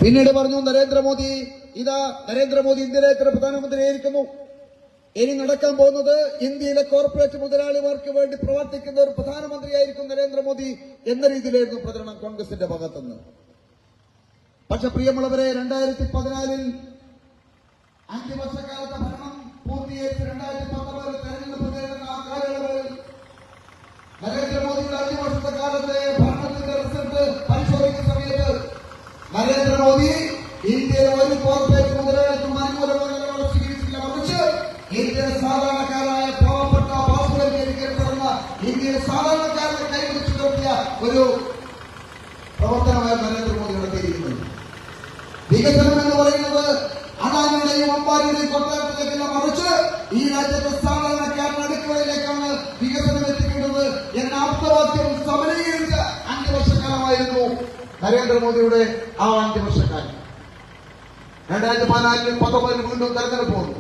പിന്നീട് പറഞ്ഞു നരേന്ദ്രമോദി ഇന്ത്യയിലെ പ്രധാനമന്ത്രിയായിരിക്കുന്നു. ഇനി നടക്കാൻ പോകുന്നത് ഇന്ത്യയിലെ കോർപ്പറേറ്റ് മുതലാളിമാർക്ക് വേണ്ടി പ്രവർത്തിക്കുന്ന ഒരു പ്രധാനമന്ത്രിയായിരിക്കും നരേന്ദ്രമോദി എന്ന രീതിയിലായിരുന്നു പ്രചരണം കോൺഗ്രസിന്റെ ഭാഗത്തുനിന്ന്. പക്ഷെ പ്രിയമുള്ളവരെ, 2014 5 വർഷക്കാലത്തെ ഭരണം പൂർത്തീകരിച്ച് 2019 തെരഞ്ഞെടുപ്പ് നേരിടുന്ന ആ കാലയളവിൽ നരേന്ദ്രമോദിയുടെ 5 വർഷത്തെ കാലത്തെ ഭരണത്തിന്റെ റിസൾട്ട് പരിശോധിക്കുന്ന സമയത്ത് നരേന്ദ്രമോദി ഇന്ത്യയിലെ ഒരു കോർപ്പറേറ്റ് മുതലാളിക്കും അനുകൂലമായ നിലപാട് സ്വീകരിച്ചില്ല. മറിച്ച് ഇന്ത്യയിലെ സാധാരണക്കാരായ പാവപ്പെട്ട പാർശ്വവൽക്കരിക്കപ്പെടുന്ന ഇന്ത്യയിലെ സാധാരണക്കാരനെ കൈപിടിച്ചു നിർത്തിയ ഒരു പ്രവർത്തനമായി നരേന്ദ്രമോദി നടത്തിയിരിക്കുന്നത്. വികസനം എന്ന് പറയുന്നത് അദാനിയുടെയും അംബാനിയുടെയും കൊട്ടാരത്തിലേക്കല്ല, മറിച്ച് ഈ രാജ്യത്തെ സാധാരണക്കാരൻ അടുക്കളയിലേക്കാണ് വികസനം എത്തിക്കേണ്ടത് എന്ന ആപ്തവാക്യം സബലീകരിച്ച 5 വർഷക്കാലമായിരുന്നു നരേന്ദ്രമോദിയുടെ ആ 5 വർഷക്കാലം. 2014 വീണ്ടും തെരഞ്ഞെടുപ്പ് വന്നു.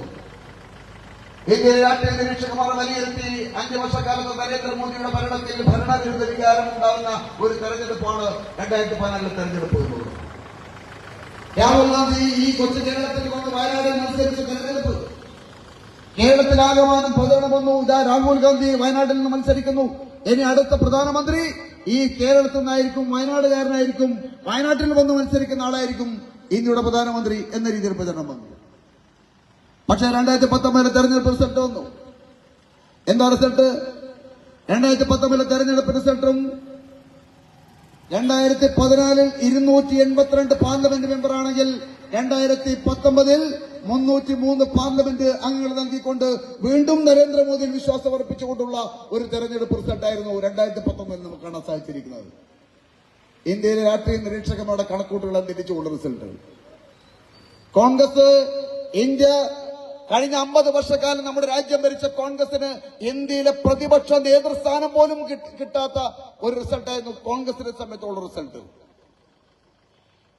ഇന്ത്യയിലെ രാഷ്ട്രീയ നിരീക്ഷകന്മാർ വിലയിരുത്തി 5 വർഷക്കാലത്ത് നരേന്ദ്രമോദിയുടെ ഭരണത്തിൽ ഭരണവിരുദ്ധ വികാരം ഉണ്ടാകുന്ന ഒരു തെരഞ്ഞെടുപ്പാണ് 2014 തെരഞ്ഞെടുപ്പ് എന്നുള്ളത്. രാഹുൽ ഗാന്ധി ഈ കൊച്ചു കേരളത്തിൽ വന്ന് വയനാടിൽ മത്സരിച്ച തെരഞ്ഞെടുപ്പ് കേരളത്തിലാകമാനം പ്രചരണം വന്നു. ഇതാ രാഹുൽ ഗാന്ധി വയനാട്ടിൽ നിന്ന് മത്സരിക്കുന്നു. ഇനി അടുത്ത പ്രധാനമന്ത്രി ഈ കേരളത്തിൽ നിന്നായിരിക്കും, വയനാടുകാരനായിരിക്കും, വയനാട്ടിൽ വന്ന് മത്സരിക്കുന്ന ആളായിരിക്കും ഇന്ത്യയുടെ പ്രധാനമന്ത്രി എന്ന രീതിയിൽ പ്രചരണം വന്നു. പക്ഷേ 2019 തെരഞ്ഞെടുപ്പ് റിസൾട്ട് വന്നു. എന്താ റിസൾട്ട്? 2019 തെരഞ്ഞെടുപ്പ് റിസൾട്ടും 2014 282 പാർലമെന്റ് മെമ്പറാണെങ്കിൽ 2019 303 പാർലമെന്റ് അംഗങ്ങൾ നൽകിക്കൊണ്ട് വീണ്ടും നരേന്ദ്രമോദിയിൽ വിശ്വാസം അർപ്പിച്ചുകൊണ്ടുള്ള ഒരു തെരഞ്ഞെടുപ്പ് റിസൾട്ടായിരുന്നു 2019 നമുക്ക് കാണാൻ സാധിച്ചിരിക്കുന്നത്. ഇന്ത്യയിലെ രാഷ്ട്രീയ നിരീക്ഷകന്മാരുടെ കണക്കൂട്ടുകൾ തിരിച്ചുള്ള റിസൾട്ട്. കോൺഗ്രസ് ഇന്ത്യ കഴിഞ്ഞ 50 വർഷക്കാലം നമ്മുടെ രാജ്യം ഭരിച്ച കോൺഗ്രസിന് ഇന്ത്യയിലെ പ്രതിപക്ഷ നേതൃസ്ഥാനം പോലും കിട്ടാത്ത ഒരു റിസൾട്ടായിരുന്നു കോൺഗ്രസിനെ സംബന്ധിച്ചുള്ള റിസൾട്ട്.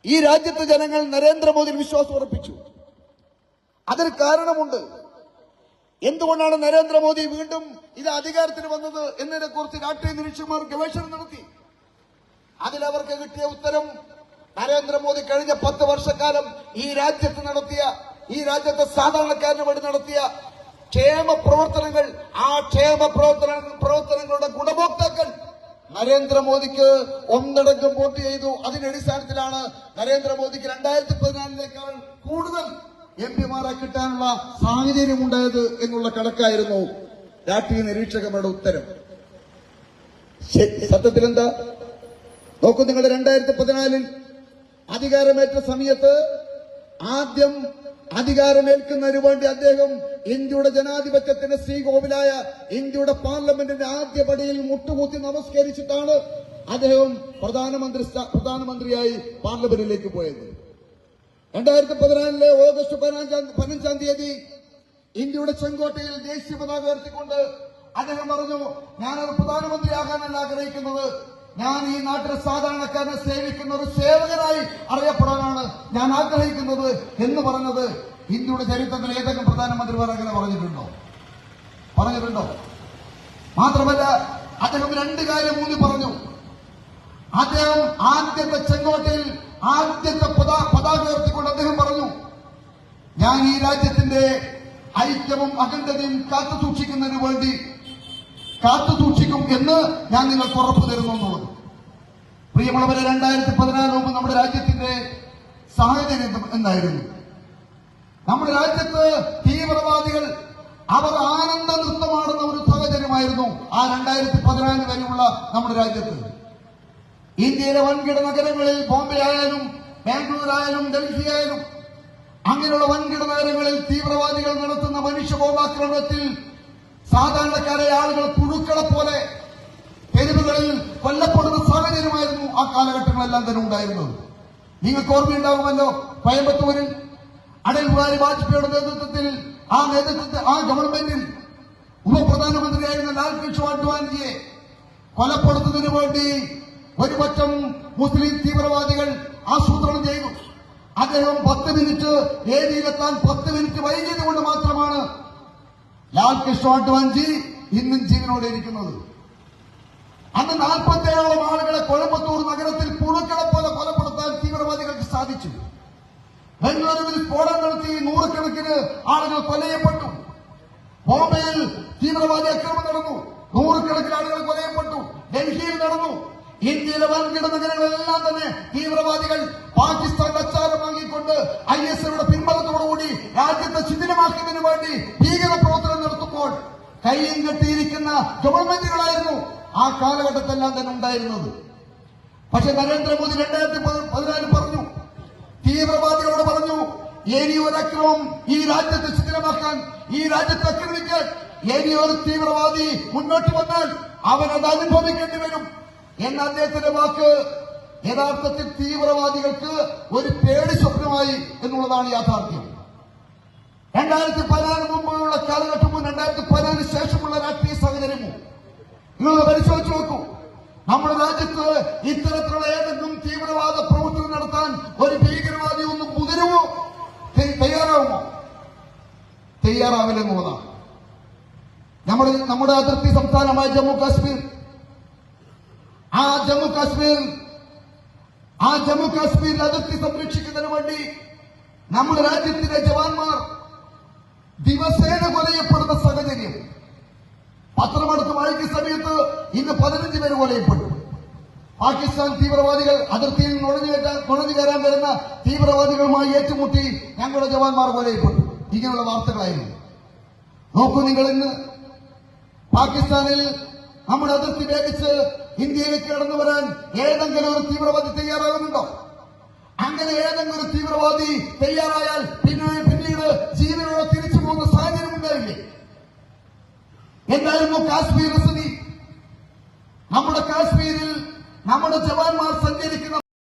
ഈ രാജ്യത്തെ ജനങ്ങൾ നരേന്ദ്രമോദിയിൽ വിശ്വാസം ഉറപ്പിച്ചു. അതിന് കാരണമുണ്ട്. എന്തുകൊണ്ടാണ് നരേന്ദ്രമോദി വീണ്ടും ഇത് അധികാരത്തിൽ വന്നത് എന്നതിനെ കുറിച്ച് രാഷ്ട്രീയ നിരീക്ഷകന്മാർ ഗവേഷണം നടത്തി. അതിലവർക്ക് കിട്ടിയ ഉത്തരം, നരേന്ദ്രമോദി കഴിഞ്ഞ 10 വർഷക്കാലം ഈ രാജ്യത്തെ സാധാരണക്കാരന് വേണ്ടി നടത്തിയ ക്ഷേമ പ്രവർത്തനങ്ങൾ, ആ ക്ഷേമ പ്രവർത്തനങ്ങളുടെ ഗുണഭോക്താക്കൾ നരേന്ദ്രമോദിക്ക് ഒന്നടങ്കം വോട്ട് ചെയ്തു. അതിന്റെ അടിസ്ഥാനത്തിലാണ് നരേന്ദ്രമോദിക്ക് 2014 കൂടുതൽ എംപിമാരെ കിട്ടാനുള്ള സാഹചര്യം ഉണ്ടായത് എന്നുള്ള കണക്കായിരുന്നു രാഷ്ട്രീയ നിരീക്ഷകന്മാരുടെ ഉത്തരം. സത്യത്തിൽ എന്താ നോക്കൂ നിങ്ങൾ, 2014 അധികാരമേറ്റ സമയത്ത് ആദ്യം അധികാരമേൽക്കുന്നതിന് വേണ്ടി അദ്ദേഹം ഇന്ത്യയുടെ ജനാധിപത്യത്തിന്റെ ശ്രീകോവിലായ ഇന്ത്യയുടെ പാർലമെന്റിന്റെ ആദ്യ പടിയിൽ മുട്ടുകുത്തി നമസ്കരിച്ചിട്ടാണ് അദ്ദേഹം പ്രധാനമന്ത്രിയായി പാർലമെന്റിലേക്ക് പോയത്. 2014 ഓഗസ്റ്റ് 15 തീയതി ഇന്ത്യയുടെ ചെങ്കോട്ടയിൽ ദേശീയ പതാക ഉയർത്തിക്കൊണ്ട് അദ്ദേഹം പറഞ്ഞു, ഞാനൊരു പ്രധാനമന്ത്രിയാകാനല്ല ആഗ്രഹിക്കുന്നത്, ഞാൻ ഈ നാട്ടിലെ സാധാരണക്കാരനെ സേവിക്കുന്ന ഒരു സേവകനായി അറിയപ്പെടാനാണ് ഞാൻ ആഗ്രഹിക്കുന്നത് എന്ന് പറഞ്ഞത് ഇന്ത്യയുടെ ചരിത്രത്തിൽ ഏതെങ്കിലും പ്രധാനമന്ത്രിമാർ അങ്ങനെ പറഞ്ഞിട്ടുണ്ടോ? മാത്രമല്ല, അദ്ദേഹം 2 കാര്യം ഊന്നി പറഞ്ഞു. അദ്ദേഹം ആദ്യത്തെ ചെങ്കോട്ടയിൽ ആദ്യത്തെ പതാക ഉയർത്തിക്കൊണ്ട് അദ്ദേഹം പറഞ്ഞു, ഞാൻ ഈ രാജ്യത്തിന്റെ ഐക്യവും അഖണ്ഡതയും കാത്തുസൂക്ഷിക്കുന്നതിന് വേണ്ടി കാത്തുസൂക്ഷിക്കും എന്ന് ഞാൻ നിങ്ങൾക്ക് ഉറപ്പു തരുന്നു എന്നുള്ളത്. പ്രിയമുള്ളവരെ, 2014 നമ്മുടെ രാജ്യത്തിന്റെ സാഹചര്യം എന്തായിരുന്നു? നമ്മുടെ രാജ്യത്ത് തീവ്രവാദികൾ അവർ ആനന്ദ നൃത്തമാടുന്ന ഒരു സാഹചര്യമായിരുന്നു ആ 2014 വരെയുള്ള നമ്മുടെ രാജ്യത്ത്. ഇന്ത്യയിലെ വൻകിട നഗരങ്ങളിൽ, ബോംബെ ആയാലും ബാംഗ്ലൂർ ആയാലും ഡൽഹി ആയാലും അങ്ങനെയുള്ള വൻകിട നഗരങ്ങളിൽ തീവ്രവാദികൾ നടത്തുന്ന മനുഷ്യബോധാക്രമണത്തിൽ സാധാരണക്കാരായ ആളുകൾ പുഴുക്കളെ പോലെ തെരുവുകളിൽ കൊല്ലപ്പെടുന്ന സാഹചര്യമായിരുന്നു ആ കാലഘട്ടങ്ങളെല്ലാം തന്നെ ഉണ്ടായിരുന്നത്. നിങ്ങൾക്ക് ഓർമ്മയുണ്ടാകുമല്ലോ, കോയമ്പത്തൂരിൽ അടൽ ബിഹാരി വാജ്പേയിയുടെ നേതൃത്വത്തിൽ ആ ഗവൺമെന്റിൽ ഉപപ്രധാനമന്ത്രിയായിരുന്ന ലാൽകൃഷ്ണ അഡ്വാനിയെ കൊലപ്പെടുത്തുന്നതിനു വേണ്ടി ഒരുപറ്റം മുസ്ലിം തീവ്രവാദികൾ ആസൂത്രണം ചെയ്തു. അദ്ദേഹം 10 മിനിറ്റ് വേദിയിലെത്താൻ 10 മിനിറ്റ് വൈകിയത് കൊണ്ട് മാത്രമാണ് ലാൽകൃഷ്ണ അഡ്വാനി ഇന്നും ജീവനോടെ ഇരിക്കുന്നത്. അന്ന് 47ഓളം ആളുകളെ കോയമ്പത്തൂർ നഗരത്തിൽ പുഴുക്കളെ പോലെ കൊലപ്പെടുത്താൻ തീവ്രവാദികൾക്ക് സാധിച്ചു. ബംഗളൂരുവിൽ സ്ഫോടനം നടത്തി നൂറുകണക്കിന് ആളുകൾ കൊല്ലപ്പെട്ടു. ബോംബെയിൽ തീവ്രവാദി ആക്രമണം നടന്നു, നൂറുകണക്കിന് ആളുകൾ കൊല്ലപ്പെട്ടു. ഡൽഹിയിൽ നടന്നു. ഇന്ത്യയിലെ വൻകിട നഗരങ്ങളെല്ലാം തന്നെ തീവ്രവാദികൾ പാകിസ്ഥാൻ അച്ചാരം വാങ്ങിക്കൊണ്ട് ISLയുടെ പിൻബലത്തോടുകൂടി രാജ്യത്തെ ശിഥിലമാക്കുന്നതിന് വേണ്ടി ഭീകര പ്രവർത്തനം നടത്തുമ്പോൾ കയ്യും കെട്ടിയിരിക്കുന്ന ഗവൺമെന്റുകളായിരുന്നു ആ കാലഘട്ടത്തെല്ലാം തന്നെ ഉണ്ടായിരുന്നത്. പക്ഷെ നരേന്ദ്രമോദി 2014 പറഞ്ഞു, തീവ്രവാദികളോട് പറഞ്ഞു, ഇനി ഒരു അക്രമം ഈ രാജ്യത്തെ ശിഥിലമാക്കാൻ, ഈ രാജ്യത്തെ ആക്രമിക്കാൻ ഇനി ഒരു തീവ്രവാദി മുന്നോട്ട് വന്നാൽ അവനത് അനുഭവിക്കേണ്ടി വരും എന്ന അദ്ദേഹത്തിന്റെ വാക്ക് യഥാർത്ഥത്തിൽ തീവ്രവാദികൾക്ക് ഒരു പേടി സ്വപ്നമായി എന്നുള്ളതാണ് യാഥാർത്ഥ്യം. 2014 മുമ്പുള്ള കാലഘട്ടവും 2014 ശേഷമുള്ള രാഷ്ട്രീയ സാഹചര്യവും നിങ്ങൾ പരിശോധിച്ചു നോക്കൂ. നമ്മുടെ രാജ്യത്ത് ഇത്തരത്തിലുള്ള ഏതെങ്കിലും തീവ്രവാദ പ്രവർത്തനം നടത്താൻ ഒരു ഭീകരവാദി ഒന്ന് മുതിരുമോ, തയ്യാറാവുമോ? തയ്യാറാവില്ലെന്നുള്ളതാണ്. നമ്മുടെ അതിർത്തി സംസ്ഥാനമായ ജമ്മു കാശ്മീർ, ആ ജമ്മു കാശ്മീരിൽ അതിർത്തി സംരക്ഷിക്കുന്നതിന് വേണ്ടി നമ്മുടെ രാജ്യത്തിലെ ജവാന്മാർ ദിവസേന കൊലയപ്പെടുന്ന സാഹചര്യം പത്രമെടുത്ത് വായിക്കുന്ന സമയത്ത് ഇന്ന് 15 പേര് കൊലയപ്പെട്ടു. പാകിസ്ഥാൻ തീവ്രവാദികൾ അതിർത്തിയിൽ നുഴഞ്ഞു കയറാൻ വരുന്ന തീവ്രവാദികളുമായി ഏറ്റുമുട്ടി ഞങ്ങളുടെ ജവാന്മാർ കൊലയപ്പെട്ടു. ഇങ്ങനെയുള്ള വാർത്തകളായിരുന്നു. നോക്കൂ നിങ്ങൾ, ഇന്ന് പാകിസ്ഥാനിൽ നമ്മുടെ അതിർത്തി വേദിച്ച് ഇന്ത്യയിലേക്ക് കടന്നു വരാൻ ഏതെങ്കിലും ഒരു തീവ്രവാദി തയ്യാറാകുന്നുണ്ടോ? അങ്ങനെ ഏതെങ്കിലും ഒരു തീവ്രവാദി തയ്യാറായാൽ പിന്നീട് ജീവനോടെ തിരിച്ചു പോകുന്ന സാഹചര്യം ഉണ്ടായില്ലേ? എന്തായിരുന്നു കാശ്മീർ സ്ഥിതി? നമ്മുടെ കാശ്മീരിൽ നമ്മുടെ ജവാന്മാർ സഞ്ചരിക്കുന്ന